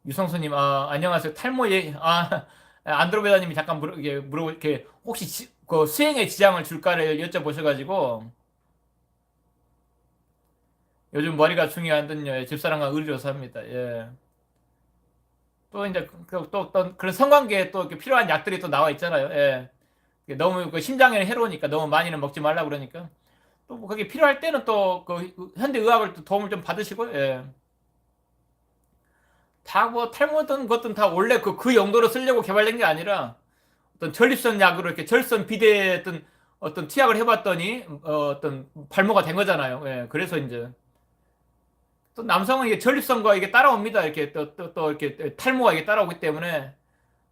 유성수님, 안녕하세요. 안드로메다님이 잠깐 이렇게 혹시 그 수행에 지장을 줄까를 여쭤보셔가지고, 요즘 머리가 중요하거든요. 예, 집사람과 의리로 삽니다. 예. 또 이제 또 그런 성관계에 또 이렇게 필요한 약들이 또 나와 있잖아요. 예. 너무 그 심장에는 해로우니까 너무 많이는 먹지 말라 그러니까. 또뭐 그게 필요할 때는 또 그 현대 의학을 또 도움을 좀 받으시고, 예. 다 뭐 탈모든 것든 다 원래 그 용도로 쓰려고 개발된 게 아니라 어떤 전립선 약으로 이렇게 절선 비대 어떤 투약을 해봤더니 어떤 발모가 된 거잖아요. 예. 그래서 이제 또 남성은 이게 전립선과 이게 따라옵니다. 이렇게 또 이렇게 탈모가 이게 따라오기 때문에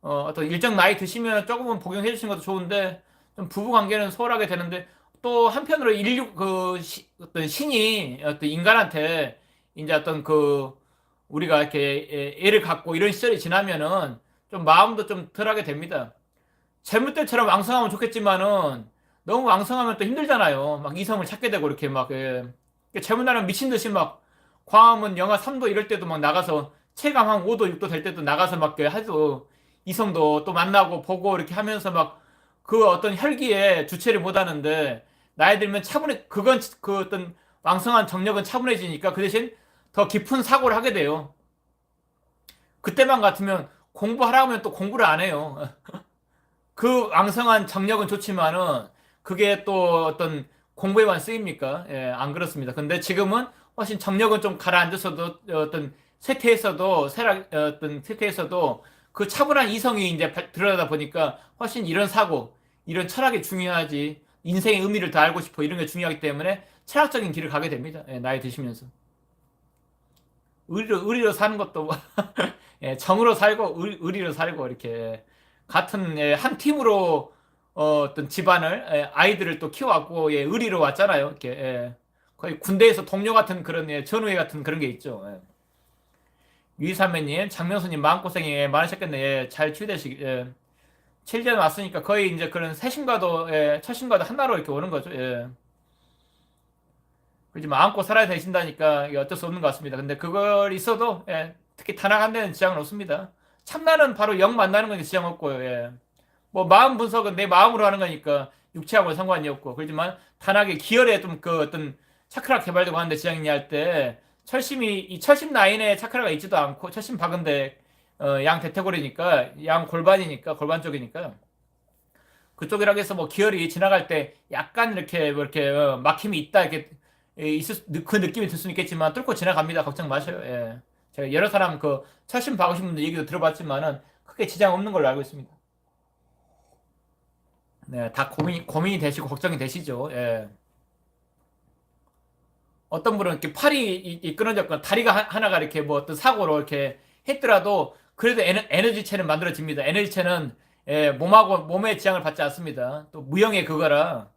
어떤 일정 나이 드시면 조금은 복용해 주시는 것도 좋은데 좀 부부 관계는 소홀하게 되는데 또 한편으로 어떤 신이 어떤 인간한테 이제 어떤 우리가 이렇게 애를 갖고 이런 시절이 지나면은 좀 마음도 좀 덜하게 됩니다. 젊을 때처럼 왕성하면 좋겠지만은 너무 왕성하면 또 힘들잖아요. 막 이성을 찾게 되고 이렇게 막 젊은 날은 미친 듯이 막 광화문 영하 3도 이럴 때도 막 나가서 체감 한 5도 6도 될 때도 나가서 막 해도 이성도 또 만나고 보고 이렇게 하면서 막 그 어떤 혈기에 주체를 못 하는데 나이 들면 그건 그 어떤 왕성한 정력은 차분해지니까 그 대신 더 깊은 사고를 하게 돼요. 그때만 같으면 공부하라고 하면 또 공부를 안 해요. 그 왕성한 정력은 좋지만은 그게 또 어떤 공부에만 쓰입니까? 예, 안 그렇습니다. 근데 지금은 훨씬 정력은 좀 가라앉아서도 어떤 세태에서도 그 차분한 이성이 이제 드러나다 보니까 훨씬 이런 사고, 이런 철학이 중요하지. 인생의 의미를 더 알고 싶어. 이런 게 중요하기 때문에 철학적인 길을 가게 됩니다. 예, 나이 드시면서. 의리로 사는 것도 예, 정으로 살고 의리로 살고 이렇게 같은 한 팀으로 어떤 집안을 아이들을 또 키워왔고 예, 의리로 왔잖아요. 이렇게 거의 군대에서 동료 같은 그런 전우회 같은 그런 게 있죠. 유이삼매님, 장명수님 마음고생이 많으셨겠네. 잘 치유되시기. 7년 왔으니까 거의 이제 그런 새신과도 첫신과도 하나로 이렇게 오는 거죠. 그렇지 마음고 살아야 되신다니까 이게 어쩔 수 없는 것 같습니다. 근데 그걸 있어도 특히 타락한 데는 지장은 없습니다. 참나는 바로 영 만나는 거니 지장 없고요. 뭐 마음 분석은 내 마음으로 하는 거니까 육체하고는 상관이 없고 그렇지만 단하게 기혈에 좀 그 어떤 차크라 개발되고 하는데 지장이 있냐 할 때 철심이 이 철심 라인에 차크라가 있지도 않고 철심 박은데 양 대퇴골이니까 양 골반이니까 골반 쪽이니까 그쪽이라고 해서 뭐 기혈이 지나갈 때 약간 이렇게 뭐 이렇게 막힘이 있다 이렇게 그 느낌이 들 수는 있겠지만 뚫고 지나갑니다. 걱정 마셔요. 제가 여러 사람 그 철심 박으신 분들 얘기도 들어봤지만은 크게 지장 없는 걸로 알고 있습니다. 네, 다 고민이 되시고 걱정이 되시죠. 어떤 분은 이렇게 팔이 끊어졌거나 다리가 하나가 이렇게 뭐 어떤 사고로 이렇게 했더라도 그래도 에너지체는 만들어집니다. 에너지체는 몸에 지장을 받지 않습니다. 또 무형의 그거라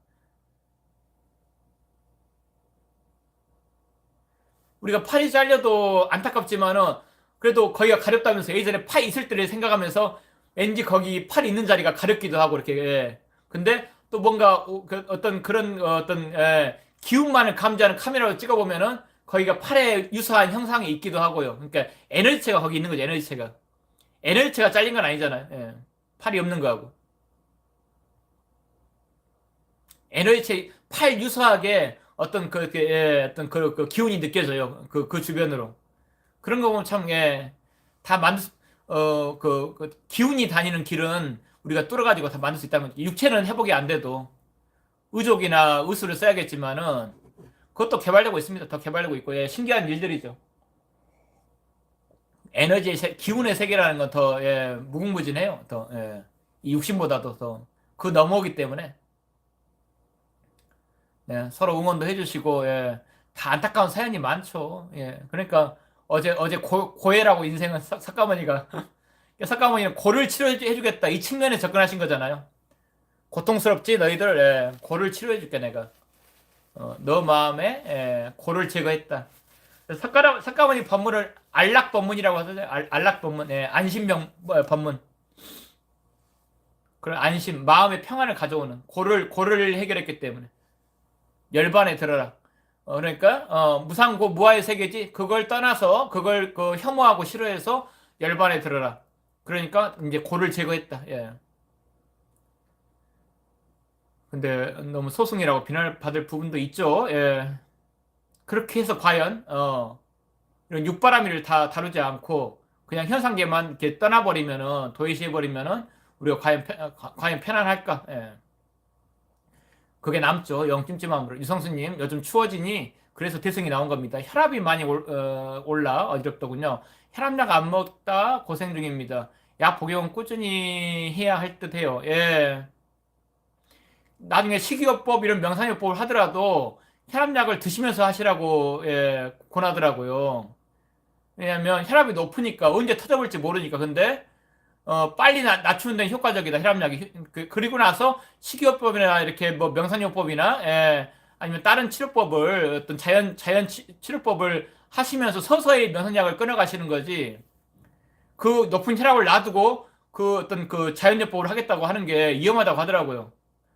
우리가 팔이 잘려도 안타깝지만은 그래도 거기가 가렵다면서 예전에 팔 있을 때를 생각하면서 왠지 거기 팔 있는 자리가 가렵기도 하고 이렇게 근데 또 뭔가 어떤 그런 어떤 기운만을 감지하는 카메라로 찍어보면은 거기가 팔에 유사한 형상이 있기도 하고요. 그러니까 에너지체가 거기 있는 거죠. 에너지체가 잘린 건 아니잖아요. 팔이 없는 거하고 에너지체 팔 유사하게 어떤 그 기운이 느껴져요. 그 주변으로. 그런 거 보면 참, 다 기운이 다니는 길은 우리가 뚫어가지고 다 만들 수 있다는 거죠. 육체는 회복이 안 돼도 의족이나 의술을 써야겠지만은 그것도 개발되고 있습니다. 더 개발되고 있고, 신기한 일들이죠. 기운의 세계라는 건 더, 무궁무진해요. 더, 이 육신보다도 더. 그 넘어오기 때문에, 서로 응원도 해주시고, 다 안타까운 사연이 많죠. 그러니까 어제 고해라고 인생은 석가모니가 석가모니는 고를 치료해주겠다 이 측면에 접근하신 거잖아요. 고통스럽지 너희들 고를 치료해줄게 내가 너 마음에 고를 제거했다. 석가모니 법문을 안락 법문이라고 하잖아요. 안락 법문, 안심병 법문. 그런 안심, 마음의 평안을 가져오는 고를 해결했기 때문에 열반에 들어라. 그러니까 무상고 무아의 세계지 그걸 떠나서 그걸 그 혐오하고 싫어해서 열반에 들어라. 그러니까 이제 고를 제거했다. 예. 근데 너무 소승이라고 비난받을 부분도 있죠. 예. 그렇게 해서 과연 이런 육바라밀을 다 다루지 않고 그냥 현상계만 이렇게 떠나버리면은 도외시해버리면은 우리가 과연 편안할까? 예. 그게 남죠. 영찜찜함으로. 유성수님, 요즘 추워지니 그래서 대승이 나온 겁니다. 혈압이 많이 올라 어지럽더군요. 혈압약 안 먹다 고생 중입니다. 약 복용 꾸준히 해야 할 듯해요. 예. 나중에 식이요법 이런 명상요법을 하더라도 혈압약을 드시면서 하시라고 예, 권하더라고요. 왜냐하면 혈압이 높으니까 언제 터져볼지 모르니까. 근데 빨리 낮추는 데는 효과적이다. 혈압약이. 그리고 나서 식이요법이나 이렇게 뭐 명상요법이나 예, 아니면 다른 치료법을 어떤 자연 치료법을 하시면서 서서히 명상약을 끊어가시는 거지. 그 높은 혈압을 놔두고 그 어떤 그 자연요법을 하겠다고 하는 게 위험하다고 하더라고요.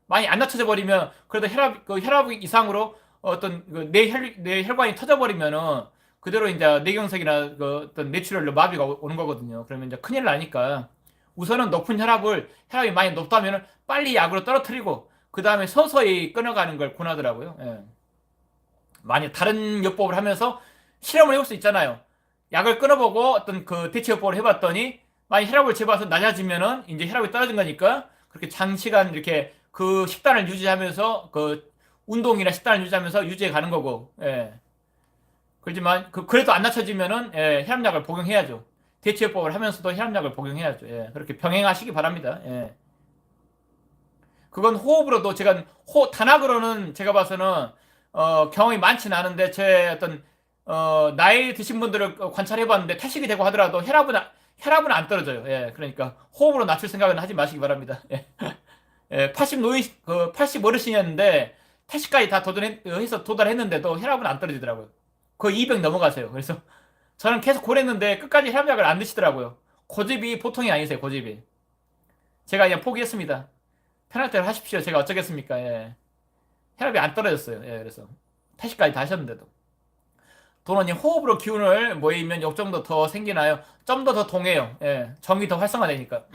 많이 안 낮춰져 버리면 그래도 혈압 이상으로 어떤 내 혈관이 터져 버리면은 그대로 이제 뇌경색이나 그 어떤 뇌출혈로 마비가 오는 거거든요. 그러면 이제 큰일 나니까 우선은 높은 혈압이 많이 높다면은 빨리 약으로 떨어뜨리고 그 다음에 서서히 끊어가는 걸 권하더라고요. 예. 만약 다른 요법을 하면서 실험을 해볼 수 있잖아요. 약을 끊어보고 어떤 그 대체요법을 해봤더니 만약 혈압을 재봐서 낮아지면은 이제 혈압이 떨어진 거니까 그렇게 장시간 이렇게 그 식단을 유지하면서 그 운동이나 식단을 유지하면서 유지해 가는 거고. 예. 그렇지만 그래도 안 낮춰지면은 예, 혈압약을 복용해야죠. 대체요법을 하면서도 혈압약을 복용해야죠. 예. 그렇게 병행하시기 바랍니다. 예. 그건 호흡으로도 단학으로는 제가 봐서는 경험이 많지는 않은데 제 어떤 나이 드신 분들을 관찰해 봤는데 태식이 되고 하더라도 혈압은 안 떨어져요. 예. 그러니까 호흡으로 낮출 생각은 하지 마시기 바랍니다. 예. 예, 80 어르신이었는데 태식까지 다 도달했는데도 혈압은 안 떨어지더라고요. 거의 200 넘어가세요. 그래서 저는 계속 고랬는데 끝까지 혈압약을 안 드시더라고요. 고집이 보통이 아니세요, 고집이. 제가 그냥 포기했습니다. 편할 대로 하십시오. 제가 어쩌겠습니까? 예. 혈압이 안 떨어졌어요. 예, 그래서 태식까지 다 하셨는데도. 도로님, 호흡으로 기운을 모이면 욕 정도 더 생기나요? 좀 더 동해요. 예, 정이 더 활성화되니까.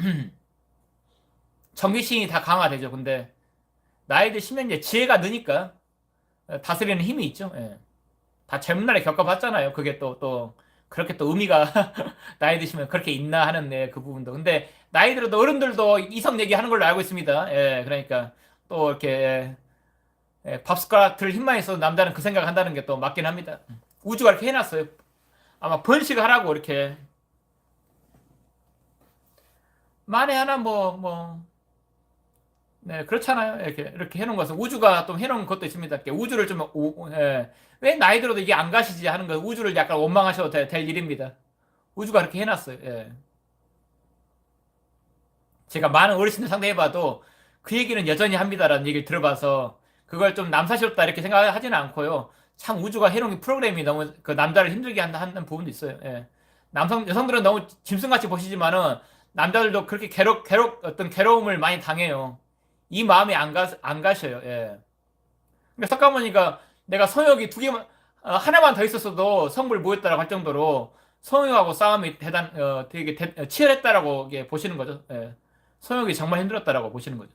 정기신이 다 강화되죠. 근데 나이 드시면 이제 지혜가 느니까 다스리는 힘이 있죠. 예. 다 젊은 날에 겪어봤잖아요. 그게 또 그렇게 또 의미가 나이 드시면 그렇게 있나 하는 그 부분도. 근데 나이 들어도 어른들도 이성 얘기하는 걸로 알고 있습니다. 예, 그러니까 또 이렇게 밥 숟가락 들 힘만 있어도 남자는 그 생각 한다는 게 또 맞긴 합니다. 우주가 이렇게 해놨어요. 아마 번식을 하라고 이렇게 만에 하나 네, 그렇잖아요. 이렇게 해놓은 것은 우주가 또 해놓은 것도 있습니다. 이렇게 우주를 좀, 예. 왜 나이 들어도 이게 안 가시지 하는 거, 우주를 약간 원망하셔도 될 일입니다. 우주가 그렇게 해놨어요. 예. 제가 많은 어르신들 상대해봐도 그 얘기는 여전히 합니다라는 얘기를 들어봐서 그걸 좀 남사스럽다 이렇게 생각하지는 않고요. 참 우주가 해놓은 프로그램이 너무 그 남자를 힘들게 하는 부분도 있어요. 예. 여성들은 너무 짐승같이 보시지만은 남자들도 그렇게 어떤 괴로움을 많이 당해요. 이 마음이 안 가셔요. 예. 그러니까 석가모니가 내가 성욕이 두 개만, 하나만 더 있었어도 성불 모였다라고 할 정도로 성욕하고 싸움이 되게 치열했다라고 보시는 거죠. 예. 성욕이 정말 힘들었다라고 보시는 거죠.